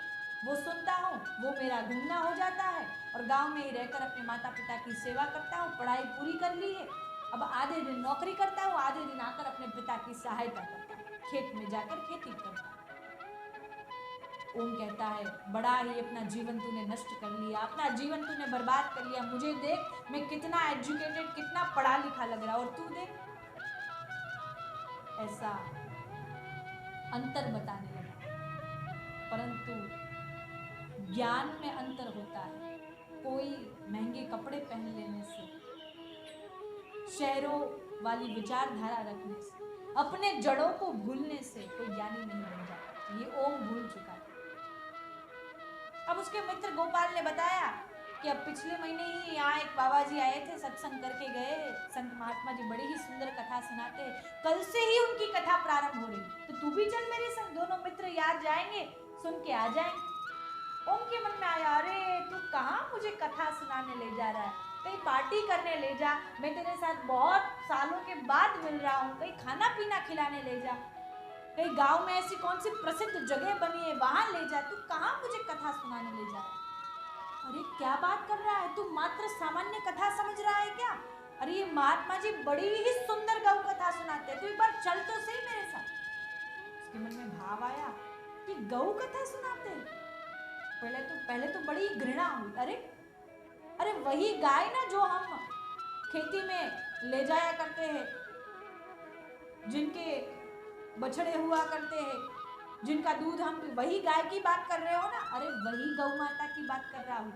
Speaker 1: वो सुनता हूँ, वो मेरा घूमना हो जाता है, और गांव में ही रहकर अपने माता पिता की सेवा करता हूँ। पढ़ाई पूरी कर ली है, अब आधे दिन नौकरी करता हूँ, आधे दिन आकर अपने पिता की सहायता करता हूँ, खेत में जाकर खेती करता हूँ। ओम कहता है बड़ा ही अपना जीवन तूने नष्ट कर लिया, अपना जीवन तूने बर्बाद कर लिया। मुझे देख मैं कितना एजुकेटेड, कितना पढ़ा लिखा लग रहा, और तू देख। ऐसा अंतर बताने लगा। परंतु ज्ञान में अंतर होता है। कोई महंगे कपड़े पहन लेने से, शहरों वाली विचारधारा रखने से, अपने जड़ों को भूलने से कोई ज्ञानी नहीं बन जाता। ये ओम भूल चुका है। अब उसके मित्र गोपाल ने बताया कि अब पिछले महीने ही यहाँ एक बाबा जी आए थे, सत्संग करके गए, संत महात्मा जी बड़ी ही सुंदर कथा सुनाते हैं, कल से ही उनकी कथा प्रारंभ हो रही, तो तू भी चल मेरे संग, दोनों मित्र याद जाएंगे, सुन के आ जाएंगे। ओम के मन में आया, अरे तू कहाँ मुझे कथा सुनाने ले जा रहा है, कहीं पार्टी करने ले जा, मैं तेरे साथ बहुत सालों के बाद मिल रहा हूँ, कहीं खाना पीना खिलाने ले जा, कहीं गांव में ऐसी कौन सी प्रसिद्ध जगह बनी है वहां ले जा, तू कहाँ मुझे कथा सुनाने ले जा। अरे क्या बात कर रहा है तू, मात्र सामान्य कथा समझ रहा है क्या? अरे ये महात्मा जी बड़ी ही सुंदर गौ कथा सुनाते हैं, तू एक बार चल तो सही मेरे साथ। उसके मन में भाव आया कि गौ कथा सुनाते हैं। पहले तो बड़ी घृणा हुई, अरे वही गाय ना जो हम खेती में ले जाया करते हैं, जिनके बछड़े हुआ करते हैं, जिनका दूध हम, वही गाय की बात कर रहे हो ना? अरे वही गौ माता की बात कर रहा हूँ।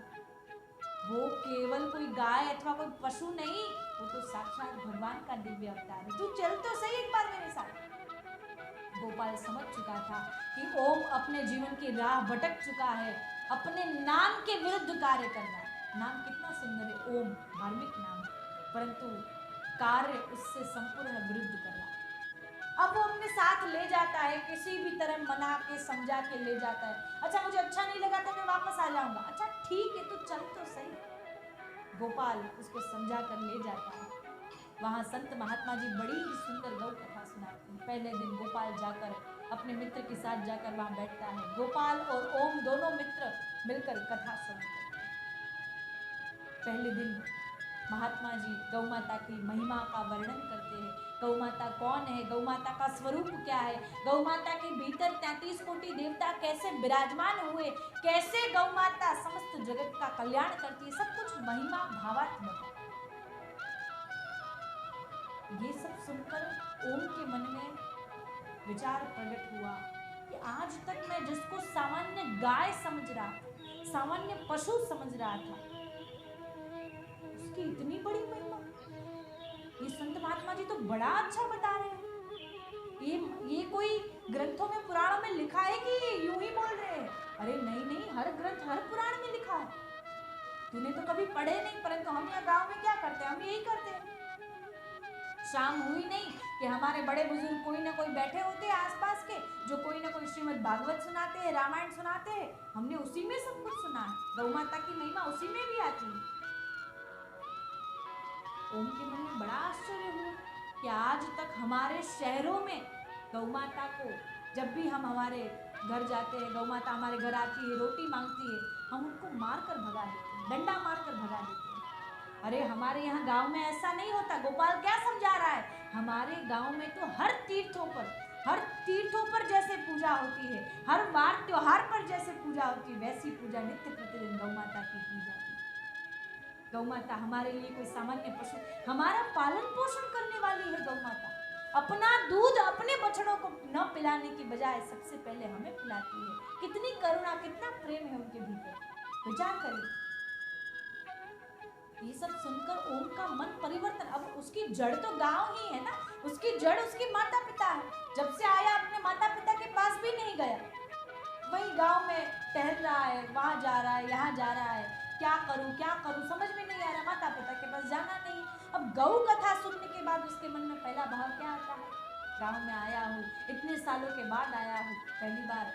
Speaker 1: वो केवल कोई गाय अथवा कोई पशु नहीं, वो तो साक्षात भगवान का दिव्य अवतार है। तू चल तो सही एक बार मेरे साथ। गोपाल समझ चुका था कि ओम अपने जीवन की राह भटक चुका है, अपने नाम के विरुद्ध कार्य कर रहा है। नाम कितना सुंदर है, ओम धार्मिक नाम है, परंतु कार्य उससे संपूर्ण विरुद्ध कर रहा है। अब वो अपने साथ ले जाता है, किसी भी तरह मना के समझा के ले जाता है। अच्छा मुझे अच्छा नहीं लगा तो मैं वापस आ जाऊंगा। अच्छा ठीक है तू चल तो सही। गोपाल उसको समझा कर ले जाता है। वहां संत महात्मा जी बड़ी ही सुंदर गौ कथा सुनाते हैं। पहले दिन गोपाल जाकर अपने मित्र के साथ जाकर वहां बैठता है। गोपाल और ओम दोनों मित्र मिलकर कथा सुनते हैं। पहले दिन महात्मा जी गौ माता की महिमा का वर्णन करते हैं। गौ माता कौन है, गौ माता का स्वरूप क्या है, गौ माता के भीतर 33 कोटि देवता कैसे विराजमान हुए, कैसे गौ माता समस्त जगत का कल्याण करती है, सब कुछ महिमा भावात्मक है। ये सब सुनकर ओम के मन में विचार प्रकट हुआ कि आज तक मैं जिसको सामान्य गाय समझ रहा था, सामान्य पशु समझ रहा था, उसकी इतनी बड़ी महिमा। ये संत महात्मा जी तो बड़ा अच्छा बता रहे हैं। ये कोई ग्रंथों में पुराणों में लिखा है कि यूं ही बोल रहे हैं? अरे नहीं नहीं, हर ग्रंथ हर पुराण में लिखा है। तूने तो कभी पढ़े नहीं, परंतु हम यहाँ गांव में क्या करते हैं, हम यही करते हैं। शाम हुई नहीं कि हमारे बड़े बुजुर्ग कोई ना कोई बैठे होते हैं आसपास के, जो कोई ना कोई श्रीमद् भागवत सुनाते हैं, रामायण सुनाते हैं। हमने उसी में सब कुछ सुना है। गौ माता की महिमा उसी में भी आती है। ओम के मन में बड़ा आश्चर्य हुआ कि आज तक हमारे शहरों में गौ माता को, जब भी हम हमारे घर जाते हैं, गौ माता हमारे घर आती है, रोटी मांगती है, हम उनको मारकर भगा देते हैं, डंडा मारकर भगा देते हैं। अरे हमारे यहाँ गांव में ऐसा नहीं होता। गोपाल क्या समझा रहा है? हमारे गांव में तो हर तीर्थों पर जैसे पूजा होती है, हर वार त्योहार पर जैसे पूजा होती है, वैसी पूजा नित्य प्रतिदिन गौ माता की जाती है। गौ माता हमारे लिए कोई सामान्य पशु, हमारा पालन पोषण करने वाली है गौ माता। अपना दूध अपने बछड़ों को न पिलाने की बजाय सबसे पहले हमें पिलाती है। कितनी करुणा, कितना प्रेम है उनके भीतर। विचार करिए। ये सब सुनकर ओम का मन परिवर्तन। अब उसकी जड़ तो गांव ही है ना, उसकी जड़ उसके माता पिता है। जब से आया अपने माता पिता के पास भी नहीं गया, वही गांव में टहल रहा है, वहां जा रहा है, यहाँ जा रहा है। क्या करूं समझ में नहीं आ रहा। माता पिता के पास जाना नहीं। अब गौ कथा सुनने के बाद उसके मन में पहला भाव क्या आता है? गांव में आया हूँ, इतने सालों के बाद आया हूँ, पहली बार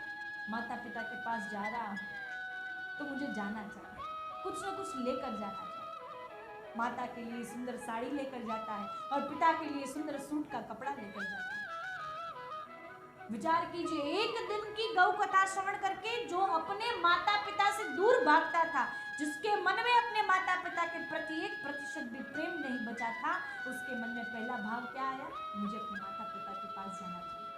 Speaker 1: माता पिता के पास जा रहा हूँ, तो मुझे जाना चाहिए, कुछ न कुछ लेकर जाना चाहिए। माता के लिए सुंदर साड़ी लेकर जाता है और पिता के लिए सुंदर सूट का कपड़ा लेकर जाता है। विचार कीजिए, एक दिन की गौ कथा श्रवण करके जो अपने माता पिता से दूर भागता था, जिसके मन में अपने माता पिता के प्रति 1% भी प्रेम नहीं बचा था, उसके मन में पहला भाव क्या आया? मुझे अपने माता पिता के पास जाना चाहिए,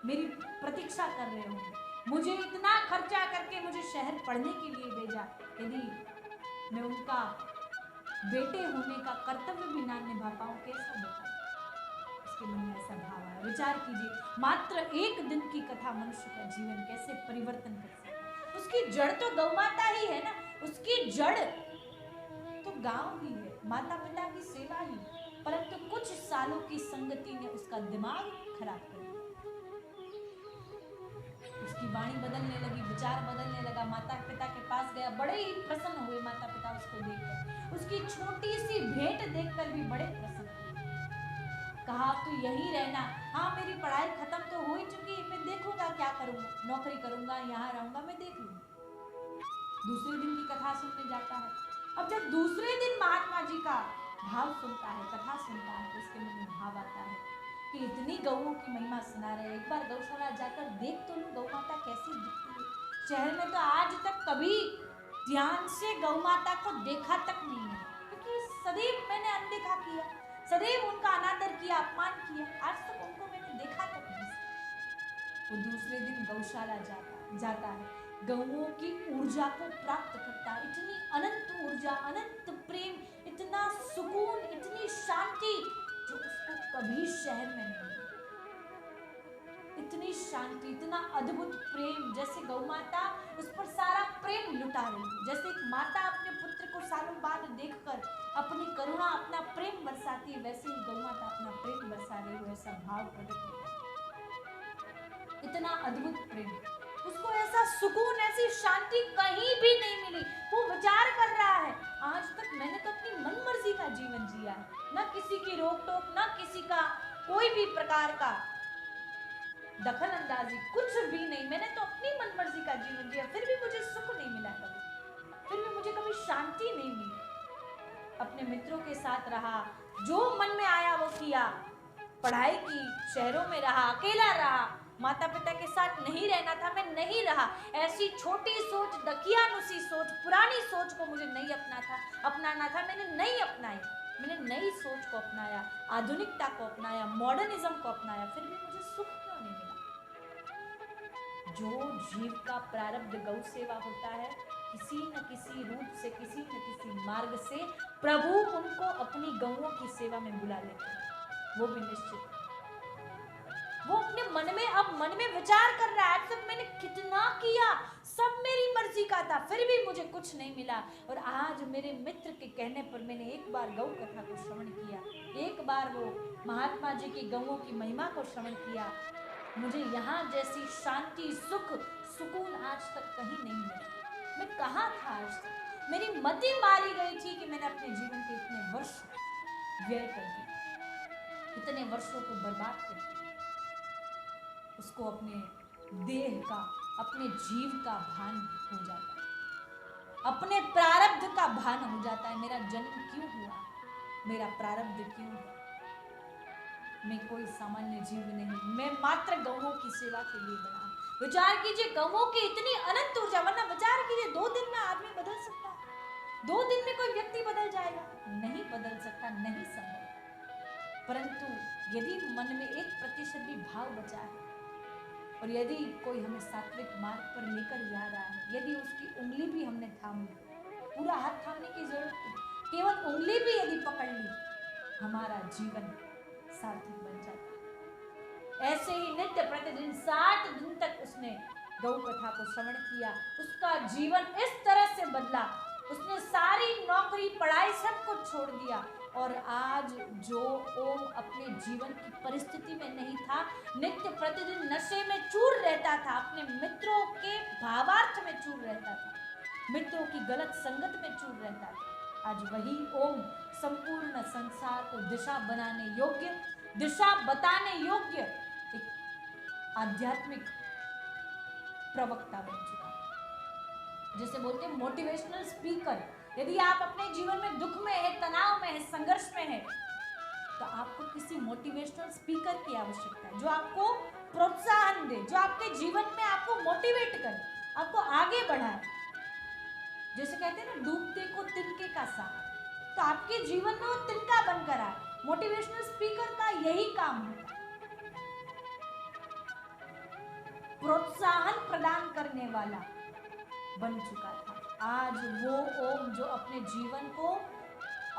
Speaker 1: मेरी प्रतीक्षा कर रहे होंगे, मुझे इतना खर्चा करके मुझे शहर पढ़ने के लिए भेजा, यदि मैं उनका बेटे होने का कर्तव्य भी ना निभा पाऊं, कैसा बेटा? उसके मन में ऐसा भाव आया। विचार कीजिए, मात्र एक दिन की कथा मनुष्य का जीवन कैसे परिवर्तन कर सकता है। उसकी जड़ तो गौ माता ही है ना, उसकी जड़ तो गांव ही है, माता पिता की सेवा ही। परंतु कुछ सालों की संगति ने उसका दिमाग खराब कर दिया। उसकी वाणी बदलने लगी, विचार बदलने लगा। माता पिता के पास गया, बड़े ही प्रसन्न हुए माता पिता उसको देखकर। उसकी छोटी सी भेंट देखकर भी बड़े प्रसन्न हुए। कहा तू यहीं रहना। हाँ, मेरी पढ़ाई खत्म तो हो ही चुकी है, मैं देखूंगा क्या करूंगा, नौकरी करूंगा, यहाँ रहूंगा, मैं देख लूंगा। दूसरे दिन की कथा सुनने जाता है। अब जब दूसरे दिन महात्मा जी का भाव सुनता है, कथा सुनता है, तो उसके मन में भाव आता है कि इतनी गौओं की महिमा सुना रहे, एक बार गौशाला जाकर देख तो लूं गौ माता कैसी दिखती है। शहर में तो आज तक कभी ध्यान से गौ माता को देखा तक नहीं है, क्योंकि सदैव मैंने अनदेखा किया, सदैव उनका अनादर किया, अपमान किया, आज तक उनको मैंने देखा तक नहीं। वो दूसरे दिन गौशाला जाता है, गौओं की ऊर्जा को प्राप्त करता है। इतनी अनंत ऊर्जा, अनंत प्रेम, इतना सुकून, इतनी शांति जो उसको कभी शहर में नहीं मिली। इतनी शांति, इतना अद्भुत प्रेम, जैसे गौ माता उस पर सारा प्रेम लुटा रही है। जैसे एक माता अपने पुत्र को सालों बाद देखकर अपनी करुणा, अपना प्रेम बरसाती है, वैसे ही गौ माता अपना प्रेम बरसा रही है, ऐसा भाव प्रकट होता है। इतना अद्भुत प्रेम, उसको ऐसा सुकून, ऐसी शांति कहीं भी नहीं मिली। वो विचार कर रहा है, आज तक मैंने तो अपनी मनमर्जी का जीवन जिया है, न किसी की रोक टोक, न किसी का कोई भी प्रकार का दखल अंदाजी, कुछ भी नहीं। मैंने तो अपनी मनमर्जी का जीवन जिया, फिर भी मुझे सुख नहीं मिला कभी, फिर भी मुझे कभी शांति नहीं मिली। अपने मित्रों के साथ रहा, जो मन में आया वो किया, पढ़ाई की, शहरों में रहा, अकेला रहा, माता पिता के साथ नहीं रहना था, मैं नहीं रहा। ऐसी छोटी सोच, दकियानुसी सोच, पुरानी सोच को मुझे नहीं अपनाना था, मैंने नहीं अपनाई। मैंने नई सोच को अपनाया, आधुनिकता को अपनाया, मॉडर्निज्म को अपनाया, फिर भी मुझे सुख क्यों नहीं मिला? जो जीव का प्रारब्ध गौ सेवा होता है, किसी न किसी रूप से, किसी न किसी मार्ग से प्रभु उनको अपनी गौओं की सेवा में बुला लेते हैं, वो भी निश्चित। वो अपने मन में विचार कर रहा है, अब तक मैंने कितना किया, सब मेरी मर्जी का था, फिर भी मुझे कुछ नहीं मिला। और आज मेरे मित्र के कहने पर मैंने एक बार गौ कथा को श्रवण किया, एक बार वो महात्मा जी की गौओं की महिमा को श्रवण किया। मुझे यहाँ जैसी शांति, सुख, सुकून आज तक कहीं नहीं मिला। मैं कहाँ था आज तक? मेरी मति मारी गई थी कि मैंने अपने जीवन के इतने वर्ष व्यय कर दिए, इतने वर्षों को बर्बाद कर दिया। उसको अपने देह का, अपने जीव का भान हो जाता है, अपने प्रारब्ध का भान हो जाता है। मेरा जन्म क्यों हुआ, मेरा प्रारब्ध क्यों है? मैं कोई सामान्य जीव नहीं, मैं मात्र गौओं की सेवा के लिए बना। विचार कीजिए, गौओं की इतनी अनंत ऊर्जा, वरना विचार कीजिए 2 दिन में आदमी बदल सकता है, 2 दिन में कोई व्यक्ति बदल जाएगा? नहीं बदल सकता, नहीं संभव। परंतु यदि मन में 1% भी भाव बचा है, और यदि कोई हमें सात्विक मार्ग पर लेकर जा रहा है, यदि उसकी उंगली भी हमने थाम ली, पूरा हाथ थामने की जरूरत नहीं, केवल उंगली भी यदि पकड़ ली, हमारा जीवन सार्थक बन जाता है। ऐसे ही नित्य प्रतिदिन 60 दिन तक उसने गौ कथा को श्रवण किया, उसका जीवन इस तरह से बदला, उसने सारी नौकरी, पढ़ाई सब कुछ छोड़ दिया। और आज जो ओम अपने जीवन की परिस्थिति में नहीं था, नित्य प्रतिदिन नशे में चूर रहता था, अपने मित्रों के भावार्थ में चूर रहता था, मित्रों की गलत संगत में चूर रहता था, आज वही ओम संपूर्ण संसार को दिशा बनाने योग्य, दिशा बताने योग्य एक आध्यात्मिक प्रवक्ता बन चुका है। जैसे बोलते हैं मोटिवेशनल स्पीकर। यदि आप अपने जीवन में दुख में है, तनाव में है, संघर्ष में है, तो आपको किसी मोटिवेशनल स्पीकर की आवश्यकता है, जो आपको प्रोत्साहन दे, जो आपके जीवन में आपको मोटिवेट करे, आपको आगे बढ़ाए। जैसे कहते हैं ना, डूबते को तिनके का सहारा, तो आपके जीवन में वो तिनका बनकर आए। मोटिवेशनल स्पीकर का यही काम है, प्रोत्साहन प्रदान करने वाला बन चुका था। आज वो ओम जो अपने जीवन को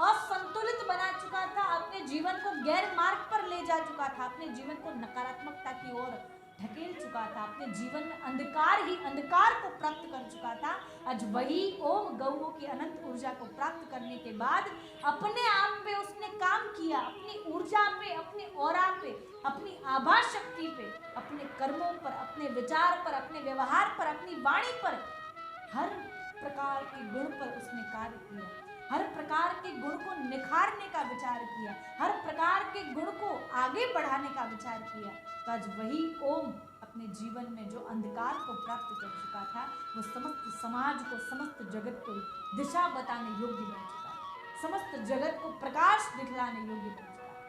Speaker 1: असंतुलित बना चुका था, अपने जीवन को गैर मार्ग पर ले जा चुका था, अपने जीवन को नकारात्मकता की ओर ढकेल चुका था, अपने जीवन में अंधकार ही अंधकार को प्राप्त कर चुका था, आज वही ओम गौओं की अनंत ऊर्जा को प्राप्त करने के बाद अपने आप पे उसने काम किया, अपनी ऊर्जा पे, अपनी ऑरा पे, अपनी आभा शक्ति पे, अपने कर्मों पर, अपने विचार पर, अपने व्यवहार पर, अपनी वाणी पर, हर प्रकार के गुण पर उसने कार्य किया, हर प्रकार के गुण को निखारने का विचार किया, हर प्रकार के गुण को आगे बढ़ाने का विचार किया। तो आज वही ओम अपने जीवन में जो अंधकार को प्राप्त कर चुका था, वो समस्त समाज को, समस्त जगत को दिशा बताने योग्य बन चुका है, समस्त जगत को प्रकाश दिखलाने योग्य बन चुका है।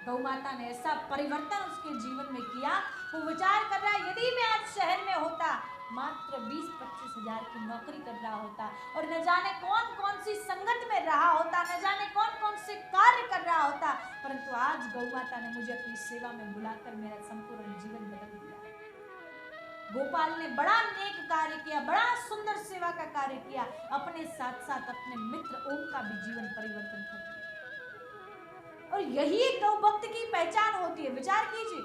Speaker 1: गौ माता ने ऐसा परिवर्तन उसके जीवन में किया, वो विचार कर रहा है, यदि मैं आज शहर में होता, मात्र 20-25 हजार की नौकरी कर रहा होता, और न जाने कौन कौन सी संगत में रहा होता, न जाने कौन कौन से कार्य कर रहा होता, परंतु आज गौ माता ने मुझे अपनी सेवा में बुलाकर मेरा संपूर्ण जीवन बदल दिया। गोपाल ने बड़ा नेक कार्य किया, बड़ा सुंदर सेवा का कार्य किया, अपने साथ साथ अपने मित्र ओम का भी जीवन परिवर्तन कर दिया। और यही एक गौ भक्त की पहचान होती है। विचार कीजिए,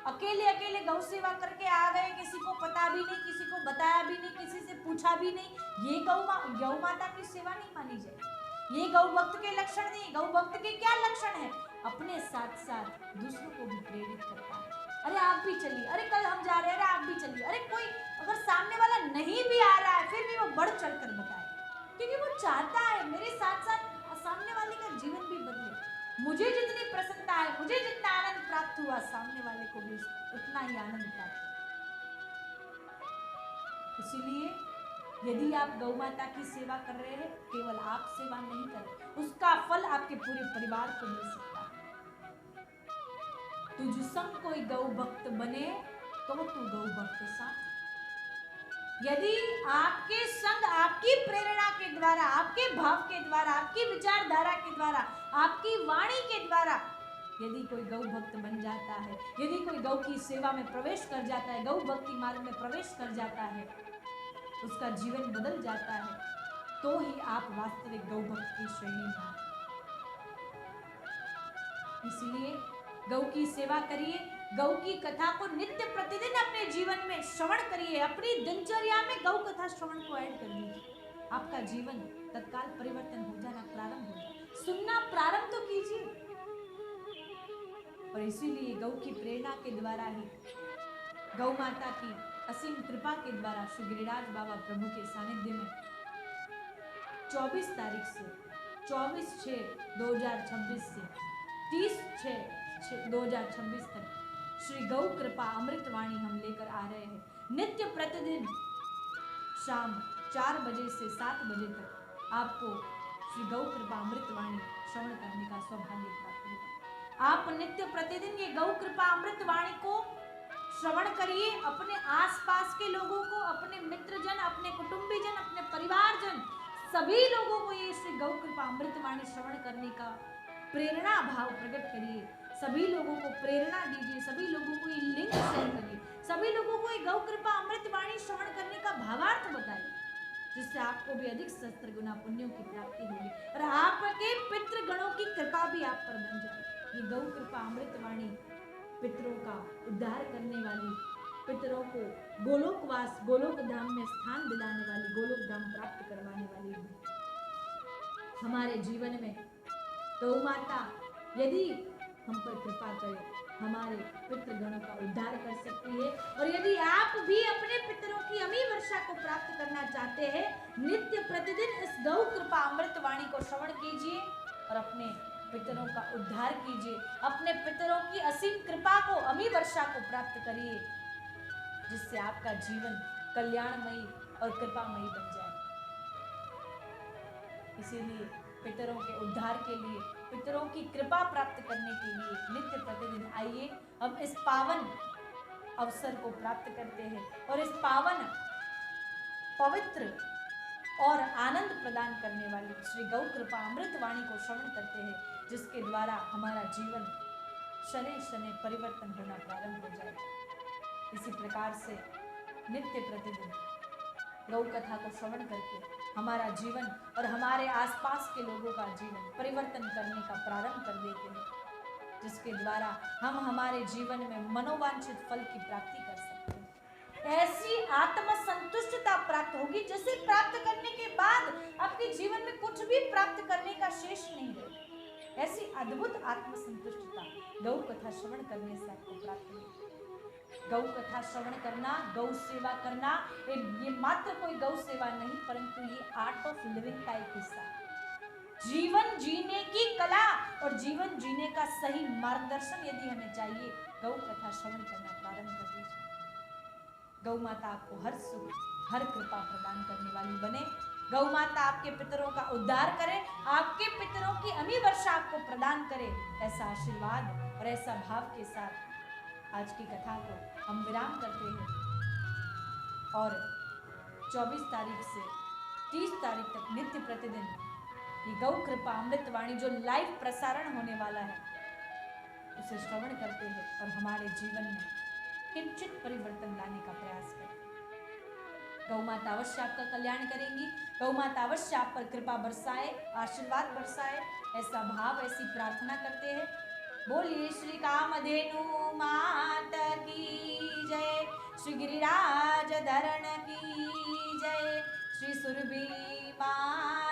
Speaker 1: अकेले अकेले गौ सेवा करके आ गए, किसी को पता भी नहीं, किसी को बताया भी नहीं, किसी से पूछा भी नहीं, ये गौ माता की सेवा नहीं मानी जाए। ये गौ भक्त के लक्षण नहीं। गौ भक्त के क्या लक्षण है? अपने साथ साथ दूसरों को भी प्रेरित करता है। अरे आप भी चलिए, अरे कल हम जा रहे हैं, अरे आप भी चलिए, अरे कोई अगर सामने वाला नहीं भी आ रहा है, फिर भी वो बढ़ चढ़ कर बताए, क्योंकि वो चाहता है मेरे साथ साथ सामने वाले का जीवन भी बदले। मुझे जितनी प्रसन्नता है, मुझे जितना आनंद प्राप्त हुआ, सामने वाले को भी उतना ही आनंद प्राप्त। इसीलिए यदि आप गौ माता की सेवा कर रहे हैं, केवल आप सेवा नहीं कर रहे, उसका फल आपके पूरे परिवार को मिल सकता है। तुझ संग कोई गौ भक्त बने तो तू गौ भक्त साथ। यदि आपके संग, आपकी प्रेरणा के द्वारा, आपके भाव के द्वारा, आपकी विचारधारा के द्वारा, आपकी वाणी के द्वारा यदि कोई गौ भक्त बन जाता है, यदि कोई गौ की सेवा में प्रवेश कर जाता है, गौ भक्ति मार्ग में प्रवेश कर जाता है, उसका जीवन बदल जाता है, तो ही आप वास्तविक गौ भक्त की श्रेणी में आते। इसलिए गौ की सेवा करिए, गौ की कथा को नित्य प्रतिदिन अपने जीवन में श्रवण करिए, अपनी दिनचर्या में गौ कथा श्रवण को ऐड कर दीजिए। आपका जीवन तत्काल परिवर्तन हो जाना प्रारंभ हो जाए। सुनना प्रारंभ तो कीजिए। और इसीलिए गौ की प्रेरणा के द्वारा ही, गौ माता की असीम कृपा के द्वारा श्री गिरिराज बाबा प्रभु के सानिध्य में 24 तारीख से 24/6/2026 से 30/6/2026 तक श्री गौ कृपा अमृतवाणी हम लेकर आ रहे हैं। नित्य प्रतिदिन शाम 4 बजे से 7 बजे तक आपको श्री गौ कृपा अमृतवाणी श्रवण करने का सौभाग्य प्राप्त होगा। आप नित्य प्रतिदिन ये गौ कृपा अमृतवाणी को श्रवण करिए, अपने आसपास के लोगों को, अपने मित्रजन, अपने कुटुंबीजन, अपने परिवारजन, सभी लोगों को ये श्री गौ कृपा अमृतवाणी श्रवण करने का प्रेरणा भाव प्रकट करिए। सभी लोगों को प्रेरणा दीजिए, सभी लोगों को ये लिंक शेयर करिए, सभी लोगों को ये गौ कृपा अमृतवाणी श्रवण करने का भावार्थ बताइए, जिससे आपको भी अधिक सहस्त्र गुना पुण्यों की प्राप्ति होगी और आपके पितृगणों की कृपा भी आप पर बन जाए। ये गौ कृपा अमृतवाणी पितरों का उद्धार करने वाली, पितरों को गोलोकवास, गोलोक धाम में स्थान दिलाने वाली, गोलोक धाम प्राप्त करवाने वाली है। हमारे जीवन में गौ माता यदि हम पर कृपा करे, हमारे पितृगणों का उद्धार कर सकती है। और यदि आप भी अपने पितरों की अमी वर्षा को प्राप्त करना चाहते हैं, नित्य प्रतिदिन इस गौ कृपा अमृतवाणी को श्रवण कीजिए और अपने पितरों का उद्धार कीजिए, अपने पितरों की असीम कृपा को, अमी वर्षा को प्राप्त करिए, जिससे आपका जीवन कल्याणमयी और कृपामयी बन जाए। इसीलिए पितरों के उद्धार के लिए, पितरों की कृपा प्राप्त करने के लिए नित्य प्रतिदिन आइए, हम इस पावन अवसर को प्राप्त करते हैं और इस पावन, पवित्र और आनंद प्रदान करने वाली श्री गौ कृपा अमृतवाणी को श्रवण करते हैं, जिसके द्वारा हमारा जीवन शनै शनै परिवर्तन होना प्रारंभ हो जाएगा। इसी प्रकार से नित्य प्रतिदिन गौ कथा को श्रवण करके हमारा जीवन और हमारे आसपास के लोगों का जीवन परिवर्तन करने का प्रारंभ कर देते हैं, जिसके द्वारा हम हमारे जीवन में मनोवांछित फल की प्राप्ति कर सकते हैं। ऐसी आत्मसंतुष्टता प्राप्त होगी जिसे प्राप्त करने के बाद आपके जीवन में कुछ भी प्राप्त करने का शेष नहीं रहेगा। ऐसी अद्भुत आत्मसंतुष्टता गौ कथा श्रवण करने से आपको प्राप्त होगी। गौ कथा श्रवण करना, गौ सेवा करना, ये मात्र कोई गौ सेवा नहीं, परंतु ये आर्ट ऑफ लिविंग का एक हिस्सा है। जीवन जीने की कला और जीवन जीने का सही मार्गदर्शन यदि हमें चाहिए, गौ कथा श्रवण करना प्रारंभ कर दीजिए। गौ माता आपको हर सुख, हर कृपा प्रदान करने वाली बने। गौ माता आपके पितरों का उद्धार करे, आपके पितरों की अमी वर्षा आपको प्रदान करे। ऐसा आशीर्वाद और ऐसा भाव के साथ आज की कथा को हम विराम करते हैं और 24 तारीख से 30 तारीख तक नित्य प्रतिदिन ये गौ कृपा अमृतवाणी जो लाइव प्रसारण होने वाला है, उसे श्रवण करते हैं और हमारे जीवन में किंचित परिवर्तन लाने का प्रयास करते हैं। गौ माता अवश्य आपका कल्याण करेंगी, गौ माता अवश्य आप पर कृपा बरसाए, आशीर्वाद बरसाए, ऐसा भाव, ऐसी प्रार्थना करते हैं। बोलिए श्री कामधेनु मात की जय, श्री गिरिराज धरण की जय, श्री सुरभि मात